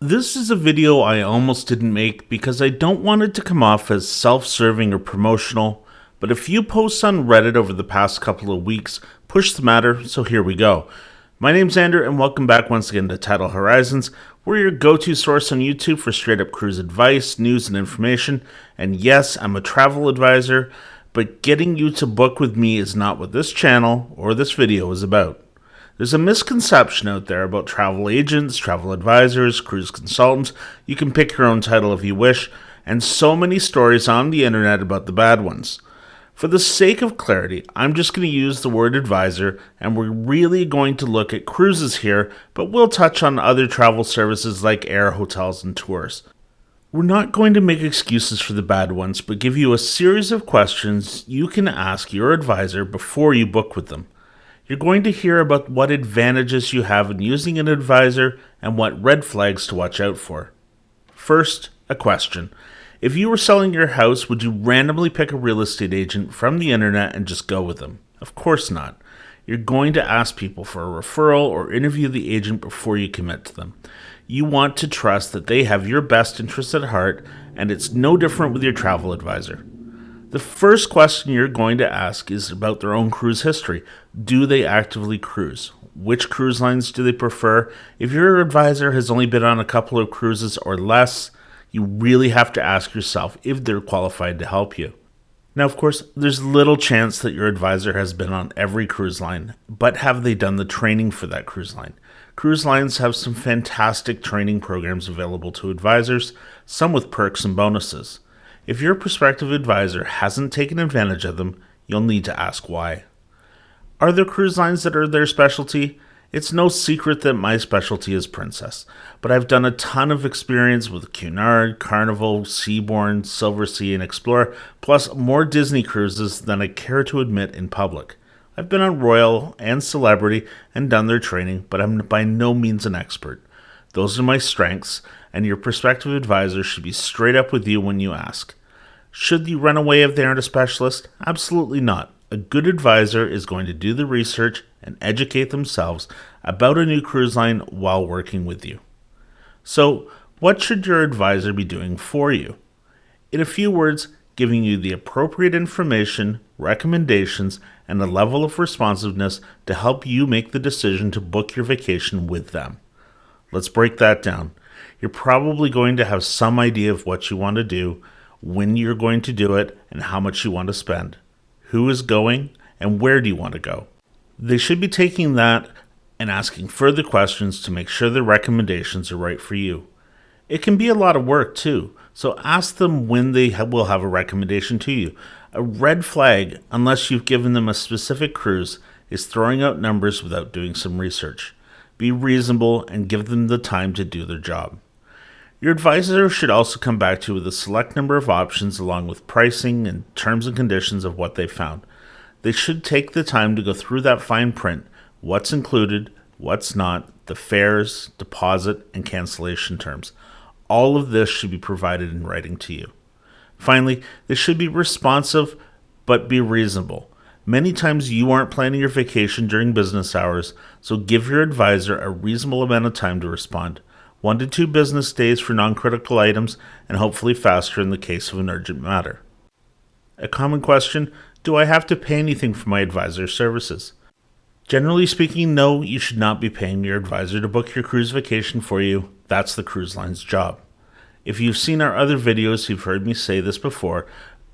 This is a video I almost didn't make because I don't want it to come off as self-serving or promotional, but a few posts on Reddit over the past couple of weeks pushed the matter, so here we go. My name's Andrew and welcome back once again to Tidal Horizons. We're your go-to source on YouTube for straight-up cruise advice, news, and information. And yes, I'm a travel advisor, but getting you to book with me is not what this channel or this video is about. There's a misconception out there about travel agents, travel advisors, cruise consultants. You can pick your own title if you wish, and so many stories on the internet about the bad ones. For the sake of clarity, I'm just going to use the word advisor, and we're really going to look at cruises here, but we'll touch on other travel services like air, hotels, and tours. We're not going to make excuses for the bad ones, but give you a series of questions you can ask your advisor before you book with them. You're going to hear about what advantages you have in using an advisor and what red flags to watch out for. First, a question. If you were selling your house, would you randomly pick a real estate agent from the internet and just go with them? Of course not. You're going to ask people for a referral or interview the agent before you commit to them. You want to trust that they have your best interests at heart, and it's no different with your travel advisor. The first question you're going to ask is about their own cruise history. Do they actively cruise? Which cruise lines do they prefer? If your advisor has only been on a couple of cruises or less, you really have to ask yourself if they're qualified to help you. Now, of course, there's little chance that your advisor has been on every cruise line, but have they done the training for that cruise line? Cruise lines have some fantastic training programs available to advisors, some with perks and bonuses. If your prospective advisor hasn't taken advantage of them, you'll need to ask why. Are there cruise lines that are their specialty? It's no secret that my specialty is Princess, but I've done a ton of experience with Cunard, Carnival, Seabourn, Silversea, and Explorer, plus more Disney cruises than I care to admit in public. I've been on Royal and Celebrity and done their training, but I'm by no means an expert. Those are my strengths, and your prospective advisor should be straight up with you when you ask. Should you run away if they aren't a specialist? Absolutely not. A good advisor is going to do the research and educate themselves about a new cruise line while working with you. So, what should your advisor be doing for you? In a few words, giving you the appropriate information, recommendations, and a level of responsiveness to help you make the decision to book your vacation with them. Let's break that down. You're probably going to have some idea of what you want to do, when you're going to do it, and how much you want to spend. Who is going, and where do you want to go? They should be taking that and asking further questions to make sure the recommendations are right for you. It can be a lot of work too, so ask them when they will have a recommendation to you. A red flag, unless you've given them a specific cruise, is throwing out numbers without doing some research. Be reasonable and give them the time to do their job. Your advisor should also come back to you with a select number of options along with pricing and terms and conditions of what they found. They should take the time to go through that fine print, what's included, what's not, the fares, deposit, and cancellation terms. All of this should be provided in writing to you. Finally, they should be responsive, but be reasonable. Many times you aren't planning your vacation during business hours, so give your advisor a reasonable amount of time to respond. 1 to 2 business days for non-critical items, and hopefully faster in the case of an urgent matter. A common question, do I have to pay anything for my advisor's services? Generally speaking, no, you should not be paying your advisor to book your cruise vacation for you. That's the cruise line's job. If you've seen our other videos, you've heard me say this before,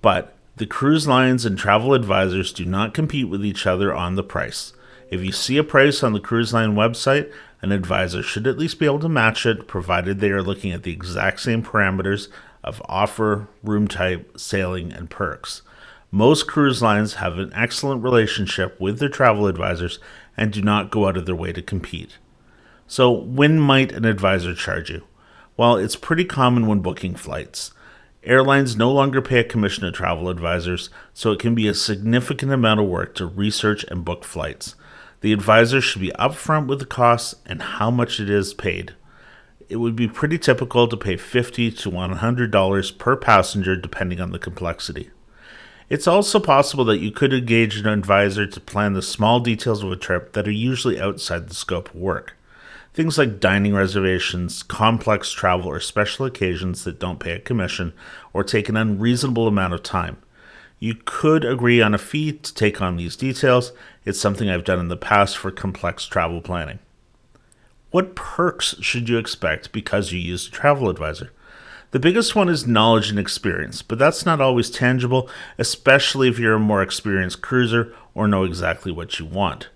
but the cruise lines and travel advisors do not compete with each other on the price. If you see a price on the cruise line website, an advisor should at least be able to match it, provided they are looking at the exact same parameters of offer, room type, sailing, and perks. Most cruise lines have an excellent relationship with their travel advisors and do not go out of their way to compete. So, when might an advisor charge you? Well, it's pretty common when booking flights. Airlines no longer pay a commission to travel advisors, so it can be a significant amount of work to research and book flights. The advisor should be upfront with the costs and how much it is paid. It would be pretty typical to pay $50 to $100 per passenger depending on the complexity. It's also possible that you could engage an advisor to plan the small details of a trip that are usually outside the scope of work. Things like dining reservations, complex travel, or special occasions that don't pay a commission or take an unreasonable amount of time. You could agree on a fee to take on these details. It's something I've done in the past for complex travel planning. What perks should you expect because you use a travel advisor? The biggest one is knowledge and experience, but that's not always tangible, especially if you're a more experienced cruiser or know exactly what you want.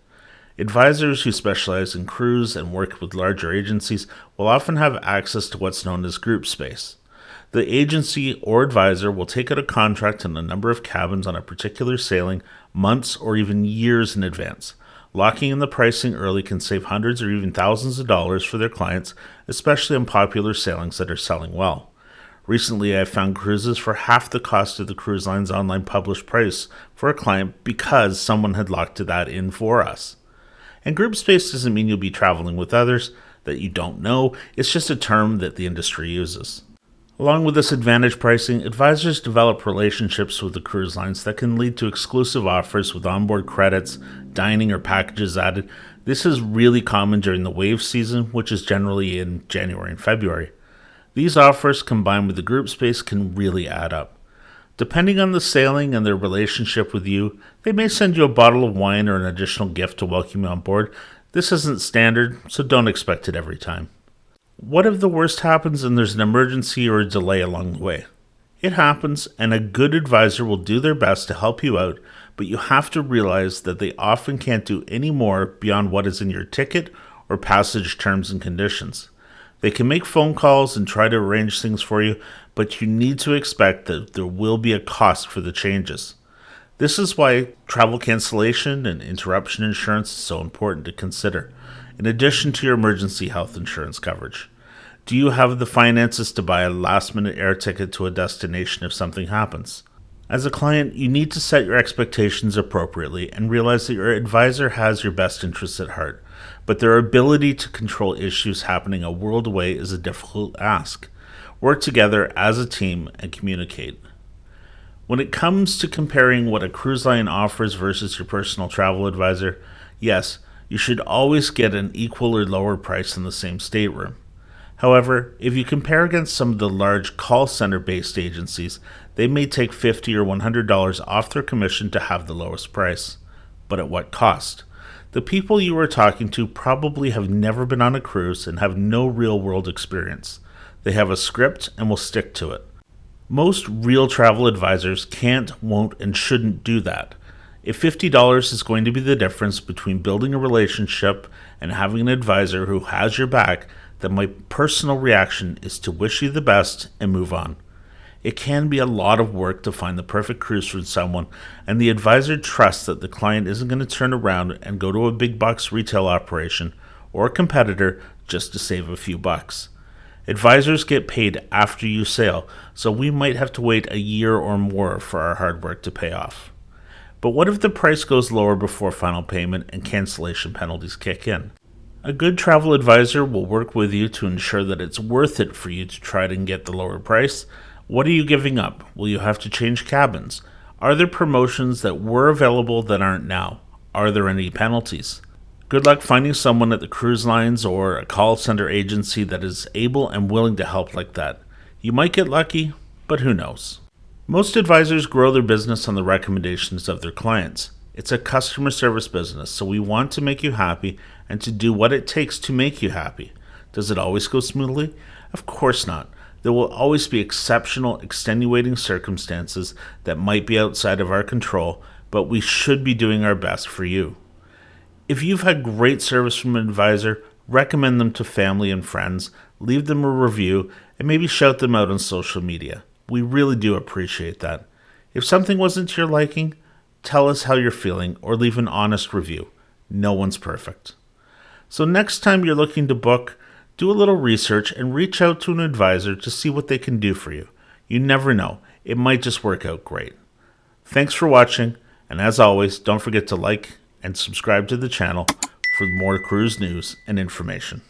Advisors who specialize in cruise and work with larger agencies will often have access to what's known as group space. The agency or advisor will take out a contract on a number of cabins on a particular sailing months or even years in advance. Locking in the pricing early can save hundreds or even thousands of dollars for their clients, especially on popular sailings that are selling well. Recently, I found cruises for half the cost of the cruise line's online published price for a client because someone had locked that in for us. And group space doesn't mean you'll be traveling with others that you don't know, it's just a term that the industry uses. Along with this advantage pricing, advisors develop relationships with the cruise lines that can lead to exclusive offers with onboard credits, dining, or packages added. This is really common during the wave season, which is generally in January and February. These offers combined with the group space can really add up. Depending on the sailing and their relationship with you, they may send you a bottle of wine or an additional gift to welcome you on board. This isn't standard, so don't expect it every time. What if the worst happens and there's an emergency or a delay along the way? It happens, and a good advisor will do their best to help you out, but you have to realize that they often can't do any more beyond what is in your ticket or passage terms and conditions. They can make phone calls and try to arrange things for you, but you need to expect that there will be a cost for the changes. This is why travel cancellation and interruption insurance is so important to consider, in addition to your emergency health insurance coverage. Do you have the finances to buy a last-minute air ticket to a destination if something happens? As a client, you need to set your expectations appropriately and realize that your advisor has your best interests at heart, but their ability to control issues happening a world away is a difficult ask. Work together as a team and communicate. When it comes to comparing what a cruise line offers versus your personal travel advisor, yes, you should always get an equal or lower price in the same stateroom. However, if you compare against some of the large call center-based agencies, they may take $50 or $100 off their commission to have the lowest price. But at what cost? The people you are talking to probably have never been on a cruise and have no real-world experience. They have a script and will stick to it. Most real travel advisors can't, won't, and shouldn't do that. If $50 is going to be the difference between building a relationship and having an advisor who has your back, then my personal reaction is to wish you the best and move on. It can be a lot of work to find the perfect cruise for someone, and the advisor trusts that the client isn't going to turn around and go to a big box retail operation or a competitor just to save a few bucks. Advisors get paid after you sail, so we might have to wait a year or more for our hard work to pay off. But what if the price goes lower before final payment and cancellation penalties kick in? A good travel advisor will work with you to ensure that it's worth it for you to try to get the lower price. What are you giving up? Will you have to change cabins? Are there promotions that were available that aren't now? Are there any penalties? Good luck finding someone at the cruise lines or a call center agency that is able and willing to help like that. You might get lucky, but who knows? Most advisors grow their business on the recommendations of their clients. It's a customer service business, so we want to make you happy and to do what it takes to make you happy. Does it always go smoothly? Of course not. There will always be exceptional, extenuating circumstances that might be outside of our control, but we should be doing our best for you. If you've had great service from an advisor, recommend them to family and friends, leave them a review, and maybe shout them out on social media. We really do appreciate that. If something wasn't to your liking, tell us how you're feeling or leave an honest review. No one's perfect. So next time you're looking to book, do a little research and reach out to an advisor to see what they can do for you. You never know. It might just work out great. Thanks for watching, and as always, don't forget to like and subscribe to the channel for more cruise news and information.